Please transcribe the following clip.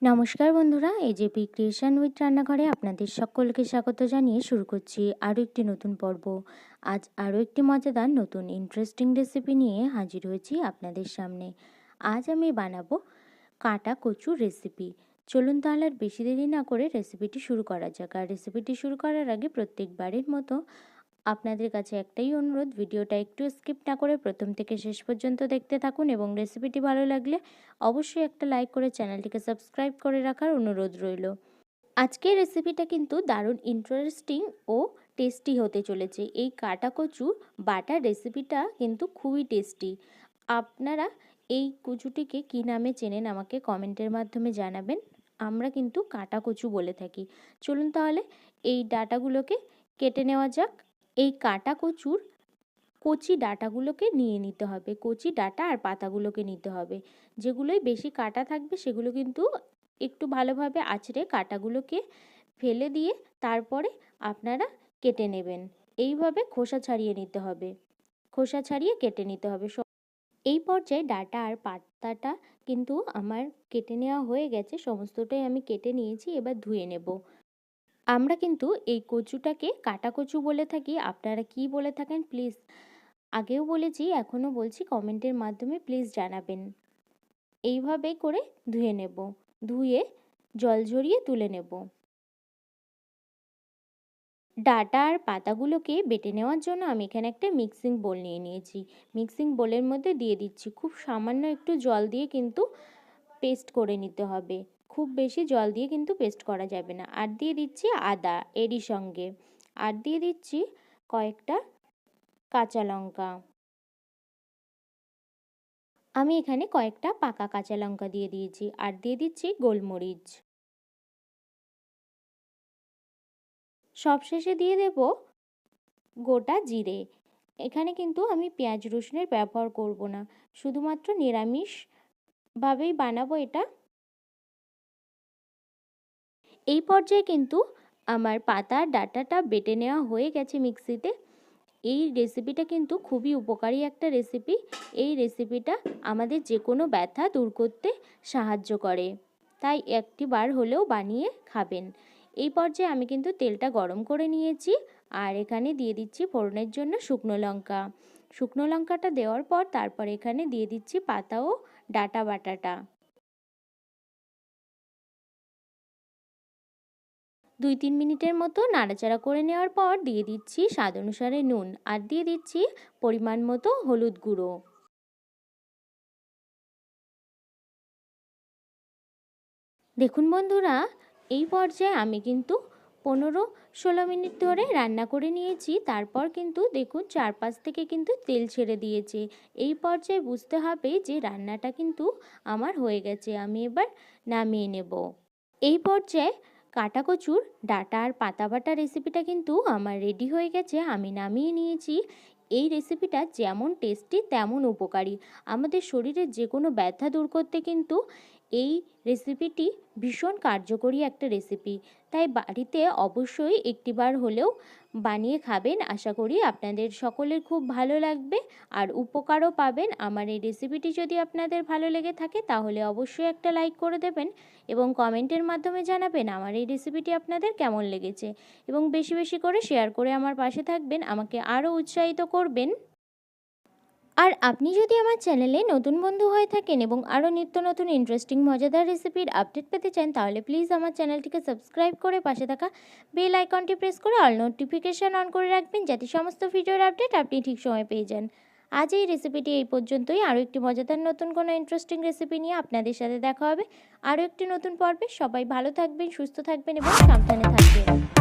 নমস্কার বন্ধুরা, AJP creation with রান্নাঘরে আপনাদের সকলকে স্বাগত জানিয়ে শুরু করছি আরও একটি নতুন পর্ব। আজ আরও একটি মজাদার নতুন ইন্টারেস্টিং রেসিপি নিয়ে হাজির হয়েছি আপনাদের সামনে। আজ আমি বানাবো কাটা কচুর রেসিপি। চলুন তাহলে আর বেশি দেরি না করে রেসিপিটি শুরু করা যাক। আর রেসিপিটি শুরু করার আগে প্রত্যেকবারের মতো আপনাদের কাছে একটাই অনুরোধ, ভিডিওটা একটু স্কিপ না করে প্রথম থেকে শেষ পর্যন্ত দেখতে থাকুন এবং রেসিপিটি ভালো লাগলে অবশ্যই একটা লাইক করে চ্যানেলটিকে সাবস্ক্রাইব করে রাখার অনুরোধ রইল। আজকের রেসিপিটা কিন্তু দারুণ ইন্টারেস্টিং ও টেস্টি হতে চলেছে। এই কাটা কচু বাটার রেসিপিটা কিন্তু খুবই টেস্টি। আপনারা এই কচুটিকে কী নামে চেনেন আমাকে কমেন্টের মাধ্যমে জানাবেন। আমরা কিন্তু কাটা কচু বলে থাকি। চলুন তাহলে এই ডাঁটাগুলোকে কেটে নেওয়া যাক। এই কাটা কচুর কচি ডাঁটাগুলোকে নিয়ে নিতে হবে, কচি ডাঁটা আর পাতাগুলোকে নিতে হবে। যেগুলোই বেশি কাটা থাকবে সেগুলো কিন্তু একটু ভালোভাবে আঁচড়ে কাঁটাগুলোকে ফেলে দিয়ে তারপরে আপনারা কেটে নেবেন। এইভাবে খোসা ছাড়িয়ে নিতে হবে, খোসা ছাড়িয়ে কেটে নিতে হবে। এই পর্যায়ে ডাঁটা আর পাতাটা কিন্তু আমার কেটে নেওয়া হয়ে গেছে, সমস্তটাই আমি কেটে নিয়েছি। এবার ধুয়ে নেব। আমরা কিন্তু এই কচুটাকে কাটা কচু বলে থাকি। আপনারা কি বলে থাকেন প্লিজ আগেও বলেছি, এখনও বলছি, কমেন্টের মাধ্যমে প্লিজ জানাবেন। এইভাবে করে ধুয়ে নেব, ধুয়ে জল ঝরিয়ে তুলে নেব। ডাঁটা আর পাতাগুলোকে বেটে নেওয়ার জন্য আমি এখানে একটা মিক্সিং বোল নিয়ে নিয়েছি। মিক্সিং বোলের মধ্যে দিয়ে দিচ্ছি খুব সামান্য একটু জল দিয়ে কিন্তু পেস্ট করে নিতে হবে। খুব বেশি জল দিয়ে কিন্তু পেস্ট করা যাবে না। আর দিয়ে দিচ্ছি আদা এরই সঙ্গে। আর দিয়ে দিচ্ছি কয়েকটা কাঁচা লঙ্কা। আমি এখানে কয়েকটা পাকা কাঁচা লঙ্কা দিয়ে দিয়েছি। আর দিয়ে দিচ্ছি গোলমরিচ। সবশেষে দিয়ে দেব গোটা জিরে। এখানে কিন্তু আমি পেঁয়াজ রসুনের ব্যবহার করব না, শুধুমাত্র নিরামিষভাবেই বানাবো এটা। এই পর্যায়ে কিন্তু আমার পাতা ডাঁটাটা বেটে নেওয়া হয়ে গেছে মিক্সিতে। এই রেসিপিটা কিন্তু খুবই উপকারী একটা রেসিপি। এই রেসিপিটা আমাদের যে কোনো ব্যথা দূর করতে সাহায্য করে, তাই একটিবার হলেও বানিয়ে খাবেন। এই পর্যায়ে আমি কিন্তু তেলটা গরম করে নিয়েছি। আর এখানে দিয়ে দিচ্ছি ফোড়নের জন্য শুকনো লঙ্কা। শুকনো লঙ্কাটা দেওয়ার পর তারপর এখানে দিয়ে দিচ্ছি পাতা ও ডাঁটা বাটাটা। 2-3 মিনিটের মতো নাড়াচাড়া করে নেওয়ার পর দিয়ে দিচ্ছি স্বাদ অনুসারে নুন। আর দিয়ে দিচ্ছি পরিমাণ মতো হলুদ গুঁড়ো। দেখুন বন্ধুরা, এই পর্যায়ে আমি কিন্তু 15-16 মিনিট ধরে রান্না করে নিয়েছি। তারপর কিন্তু দেখুন চারপাশ থেকে কিন্তু তেল ছেড়ে দিয়েছে। এই পর্যায়ে বুঝতে হবে যে রান্নাটা কিন্তু আমার হয়ে গেছে। আমি এবার নামিয়ে নেব। এই পর্যায়ে কাটা কচুর ডাঁটা আর পাতা বাটা রেসিপিটা কিন্তু আমার রেডি হয়ে গেছে। আমি নামিয়ে নিয়েছি। এই রেসিপিটা যেমন টেস্টি তেমন উপকারী। আমাদের শরীরের যে কোনো ব্যথা দূর করতে কিন্তু এই রেসিপিটি ভীষণ কার্যকরী একটা রেসিপি। তাই বাড়িতে অবশ্যই একটিবার হলেও বানিয়ে খাবেন। আশা করি আপনাদের সকলের খুব ভালো লাগবে আর উপকারও পাবেন। আমার এই রেসিপিটি যদি আপনাদের ভালো লেগে থাকে তাহলে অবশ্যই একটা লাইক করে দেবেন এবং কমেন্টের মাধ্যমে জানাবেন আমার এই রেসিপিটি আপনাদের কেমন লেগেছে। এবং বেশি বেশি করে শেয়ার করে আমার পাশে থাকবেন, আমাকে আরও উৎসাহিত করবেন। আর আপনি যদি আমার চ্যানেলে নতুন বন্ধু হয়ে থাকেন এবং আরও নিত্য নতুন ইন্টারেস্টিং মজাদার রেসিপির আপডেট পেতে চান তাহলে প্লিজ আমার চ্যানেলটিকে সাবস্ক্রাইব করে পাশে থাকা বেল আইকনটি প্রেস করে অল নোটিফিকেশান অন করে রাখবেন, যাতে সমস্ত ভিডিওর আপডেট আপনি ঠিক সময় পেয়ে যান। আজ এই রেসিপিটি এই পর্যন্তই। আরও একটি মজাদার নতুন কোনো ইন্টারেস্টিং রেসিপি নিয়ে আপনাদের সাথে দেখা হবে আরও একটি নতুন পর্বে। সবাই ভালো থাকবেন, সুস্থ থাকবেন এবং সাবধানে থাকবেন।